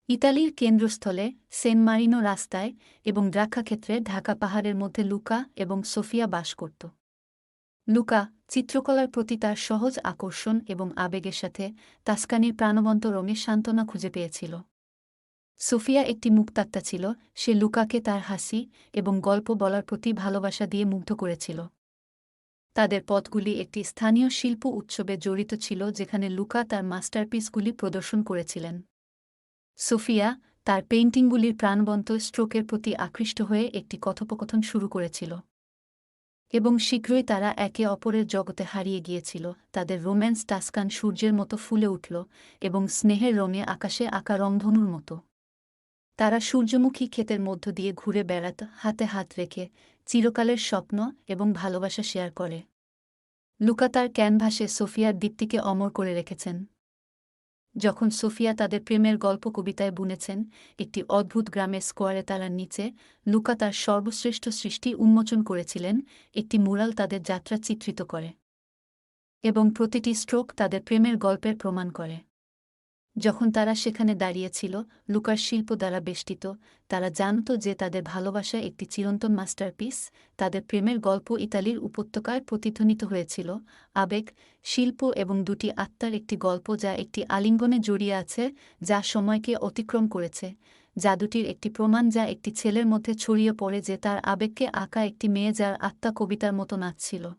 ইতালির কেন্দ্রস্থলে সেন মারিনো রাস্তায় এবং দ্রাক্ষাক্ষেত্রে ঢাকা পাহাড়ের মধ্যে লুকা এবং সোফিয়া বাস করত। লুকা চিত্রকলার প্রতি তার সহজ আকর্ষণ এবং আবেগের সাথে টাস্কানির প্রাণবন্ত রঙে সান্ত্বনা খুঁজে পেয়েছিল। সোফিয়া একটি মুক্তাত্মা ছিল, সে লুকাকে তার হাসি এবং গল্প বলার প্রতি ভালোবাসা দিয়ে মুগ্ধ করেছিল। তাদের পথগুলি একটি স্থানীয় শিল্প উৎসবে জড়িত ছিল যেখানে লুকা তার মাস্টারপিসগুলি প্রদর্শন করেছিলেন। সোফিয়া তার পেইন্টিংগুলির প্রাণবন্ত স্ট্রোকের প্রতি আকৃষ্ট হয়ে একটি কথোপকথন শুরু করেছিল এবং শীঘ্রই তারা একে অপরের জগতে হারিয়ে গিয়েছিল। তাদের রোম্যান্স টাস্কান সূর্যের মতো ফুলে উঠল এবং স্নেহের রঙে আকাশে আঁকা রংধনুর মতো। তারা সূর্যমুখী ক্ষেতের মধ্য দিয়ে ঘুরে বেড়াত, হাতে হাত রেখে চিরকালের স্বপ্ন এবং ভালোবাসা শেয়ার করে। লুকা তার ক্যানভাসে সোফিয়ার দীপ্তিকে অমর করে রেখেছেন। যখন সোফিয়া তাদের প্রেমের গল্প কবিতায় বুনেছেন, একটি অদ্ভুত গ্রামের স্কোয়ারে তারার নিচে, লুকা তার সর্বশ্রেষ্ঠ সৃষ্টি উন্মোচন করেছিলেন, একটি মুরাল তাদের যাত্রা চিত্রিত করে এবং প্রতিটি স্ট্রোক তাদের প্রেমের গল্পের প্রমাণ করে। যখন তারা সেখানে দাঁড়িয়েছিল, লুকার শিল্প দ্বারা বেষ্টিত, তারা জানত যে তাদের ভালোবাসা একটি চিরন্তন মাস্টারপিস। তাদের প্রেমের গল্প ইতালির উপত্যকায় প্রতিধ্বনিত হয়েছিল, আবেগ, শিল্প এবং দুটি আত্মার একটি গল্প যা একটি আলিঙ্গনে জড়িয়ে আছে, যা সময়কে অতিক্রম করেছে। জাদুটির একটি প্রমাণ যা একটি ছেলের মধ্যে ছড়িয়ে পড়ে যে তার আবেগকে আঁকা একটি মেয়ে যার আত্মা কবিতার মতো নাচছিল।